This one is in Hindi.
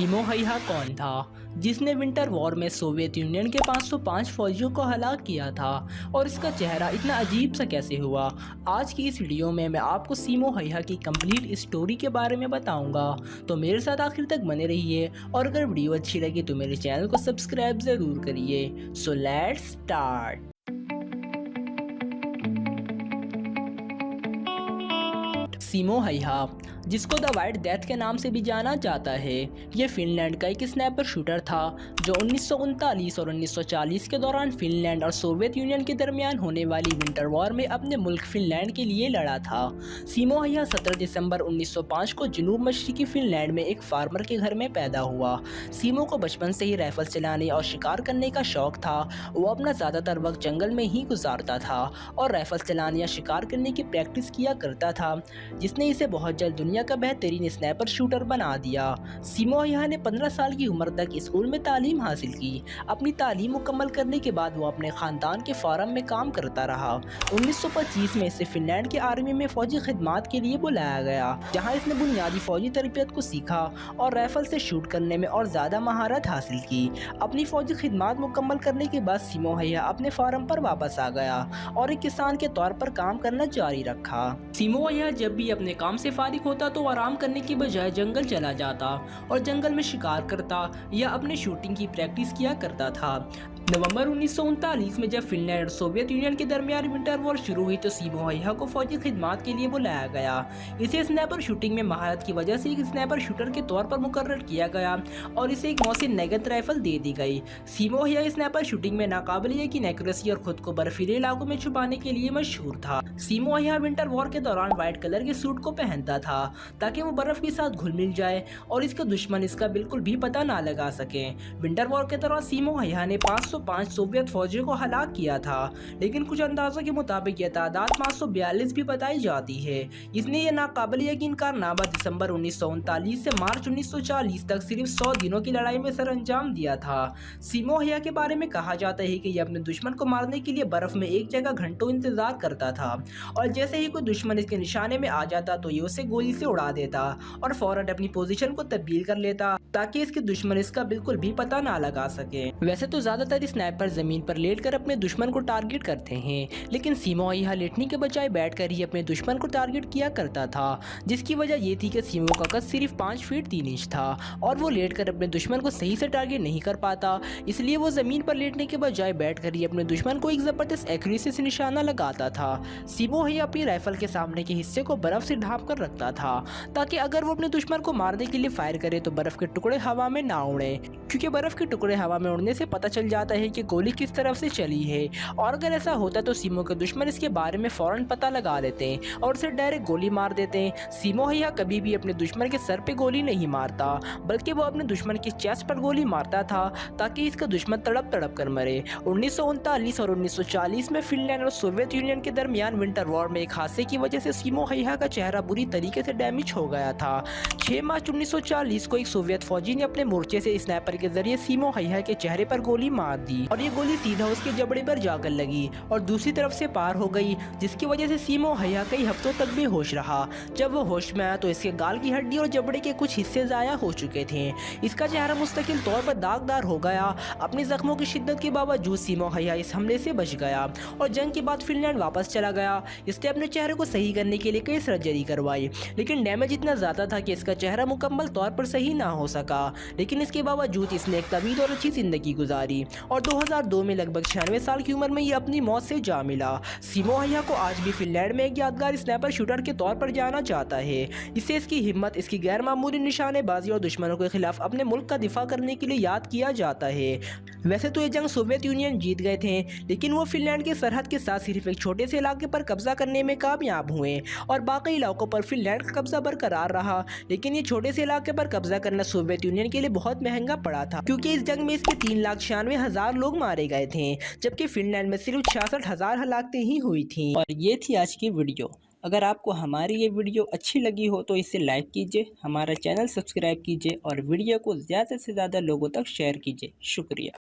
सिमो हैया कौन था जिसने विंटर वॉर में सोवियत यूनियन के 505 फौजियों को हलाक किया था, और इसका चेहरा इतना अजीब सा कैसे हुआ। आज की इस वीडियो में मैं आपको सिमो हैया की कंप्लीट स्टोरी के बारे में बताऊंगा, तो मेरे साथ आखिर तक बने रहिए। और अगर वीडियो अच्छी लगी तो मेरे चैनल को सब्सक्राइब ज़रूर करिए। So let's start. सिमो हैया, जिसको द वाइट डेथ के नाम से भी जाना जाता है, ये फिनलैंड का एक स्नाइपर शूटर था जो 1939 और 1940 के दौरान फिनलैंड और सोवियत यूनियन के दरमियान होने वाली विंटर वॉर में अपने मुल्क फिनलैंड के लिए लड़ा था। सिमो हैया 17 दिसंबर 1905 को जनूब मशरकी फिनलैंड में एक फार्मर के घर में पैदा हुआ। सिमो को बचपन से ही राइफल चलाने और शिकार करने का शौक था। वो अपना ज़्यादातर वक्त जंगल में ही गुजारता था और राइफल चलाने या शिकार करने की प्रैक्टिस किया करता था, जिसने इसे बहुत जल्द दुनिया का बेहतरीन स्नाइपर शूटर बना दिया। सिमो हैया ने 15 साल की उम्र तक स्कूल में तालीम हासिल की। अपनी तालीम मुकम्मल करने के बाद वो अपने खानदान के फार्म में काम करता रहा। 1925 में इसे फिनलैंड की आर्मी में फौजी खिदमात के लिए बुलाया गया, जहां इसने बुनियादी फौजी तरबियत को सीखा और राइफल से शूट करने में और ज़्यादा महारत हासिल की। अपनी फौजी खिदमात मुकम्मल करने के बाद सिमो हैया अपने फार्म पर वापस आ गया और एक किसान के तौर पर काम करना जारी रखा। सिमो हैया जब भी अपने काम से फारिग होता तो आराम करने की बजाय जंगल चला जाता और जंगल में शिकार करता या अपने शूटिंग की प्रैक्टिस किया करता था। नवंबर 1939 में जब फिनलैंड और सोवियत यूनियन के दरमियान विंटर वॉर शुरू हुई तो सिमो हैया को फौजी खिदमात के लिए बुलाया गया। इसे स्नाइपर शूटिंग में महारत की वजह से एक स्नाइपर शूटर के तौर पर मुकर्रर किया गया और इसे एक मौसिन नगद राइफल दे दी गई। सिमो हैया स्नाइपर शूटिंग में नाकाबिल यकीन एक्यूरेसी और खुद को बर्फीले इलाकों में छुपाने के लिए मशहूर था। सिमो हैया विंटर वॉर के दौरान व्हाइट कलर के सूट को पहनता था ताकि वो बर्फ के साथ घुल मिल जाए और इसका दुश्मन इसका बिल्कुल भी पता ना लगा सके। विंटर वॉर के दौरान सिमो हैया ने 505 सोवियत फौजियों को हलाक किया था, लेकिन कुछ अंदाजों के मुताबिक यह तादाद 542 भी बताई जाती है। इसने यह नाकाबिल यकीन कारनामा दिसंबर 1939 से मार्च 1940 तक सिर्फ 100 दिनों की लड़ाई में सरअंजाम दिया था। सिमो हैया के बारे में कहा जाता है कि यह अपने दुश्मन को मारने के लिए बर्फ में एक जगह घंटों इंतजार करता था और जैसे ही कोई दुश्मन इसके निशाने में आ जाता तो ये उसे गोली से उड़ा देता और फौरन अपनी पोजीशन को तब्दील कर लेता ताकि इसके दुश्मन इसका बिल्कुल भी पता ना लगा सके। वैसे तो ज्यादातर स्नाइपर जमीन पर लेटकर अपने दुश्मन को टारगेट करते हैं, लेकिन सिमो हैया लेटने के बजाय बैठकर ही अपने दुश्मन को टारगेट किया करता था, जिसकी वजह ये थी कि सिमो का कद सिर्फ 5 फीट 3 इंच था और वो लेटकर अपने दुश्मन को सही से टारगेट नहीं कर पाता। इसलिए वो जमीन पर लेटने के बजाय बैठकर ही अपने दुश्मन को एक जबरदस्त एक्यूरेसी से निशाना लगाता था। सिमो हैया अपनी राइफल के सामने के हिस्से को बर्फ से ढांप कर रखता था ताकि अगर वो अपने दुश्मन को मारने के लिए फायर करे तो बर्फ के टुकड़े हवा में ना उड़े, क्योंकि बर्फ के टुकड़े हवा में उड़ने से पता चल जाता है कि गोली किस तरफ से चली है, और अगर ऐसा होता तो सिमो के दुश्मन इसके बारे में फौरन पता लगा लेते हैं और उसे डायरेक्ट गोली मार देते हैं। सिमो हैया कभी भी अपने दुश्मन के सर पे गोली नहीं मारता, बल्कि वो अपने दुश्मन की चेस्ट पर गोली मारता था ताकि इसका दुश्मन तड़प तड़प कर मरे। 1939 और 1940 में फिनलैंड और सोवियत यूनियन के दरमियान विंटर वॉर में एक हादसे की वजह से सिमो हैया का चेहरा बुरी तरीके से डैमेज हो गया था। 6 मार्च 1940 को एक सोवियत फौजी ने अपने मोर्चे से स्नाइपर के जरिए सिमो हैया के चेहरे पर गोली मार दी और ये गोली सीधा उसके जबड़े पर जाकर लगी और दूसरी तरफ से पार हो गई, जिसकी वजह से सिमो हैया कई हफ्तों तक बेहोश रहा। जब वो होश में आया तो इसके गाल की हड्डी और जबड़े के कुछ हिस्से ज़ाया हो चुके थे। इसका चेहरा मुस्तकिल तौर पर दागदार हो गया। अपनी जख्मों की शिद्दत के बावजूद सिमो हैया इस हमले से बच गया और जंग के बाद फिनलैंड वापस चला गया। इसने अपने चेहरे को सही करने के लिए कई सर्जरी करवाई, लेकिन डैमेज इतना ज़्यादा था कि इसका चेहरा मुकम्मल तौर पर सही ना हो सका, लेकिन इसके बावजूद इसने एक तवील और अच्छी जिंदगी गुजारी और 2002 में लगभग 96 साल की उम्र में ये अपनी मौत से जा मिला। सिमो हैया को आज भी फिनलैंड में एक यादगार स्नाइपर शूटर के तौर पर जाना जाता है। इसे इसकी हिम्मत, इसकी गैर मामूली निशानेबाजी और दुश्मनों के खिलाफ अपने मुल्क का दिफा करने के लिए याद किया जाता है। वैसे तो ये जंग सोवियत यूनियन जीत गए थे, लेकिन वो फिनलैंड के सरहद के साथ सिर्फ एक छोटे से इलाके पर कब्जा करने में कामयाब हुए और बाकी इलाकों पर फिनलैंड का कब्जा बरकरार रहा। लेकिन ये छोटे से इलाके पर कब्जा करना सोवियत यूनियन के लिए बहुत महंगा पड़ा था, क्योंकि इस जंग में इसके 3,96,000 लोग मारे गए थे, जबकि फिनलैंड में सिर्फ 66,000 हलाकतें ही हुई थी। और ये थी आज की वीडियो। अगर आपको हमारी ये वीडियो अच्छी लगी हो तो इसे लाइक कीजिए, हमारा चैनल सब्सक्राइब कीजिए और वीडियो को ज़्यादा से ज़्यादा लोगों तक शेयर कीजिए। शुक्रिया।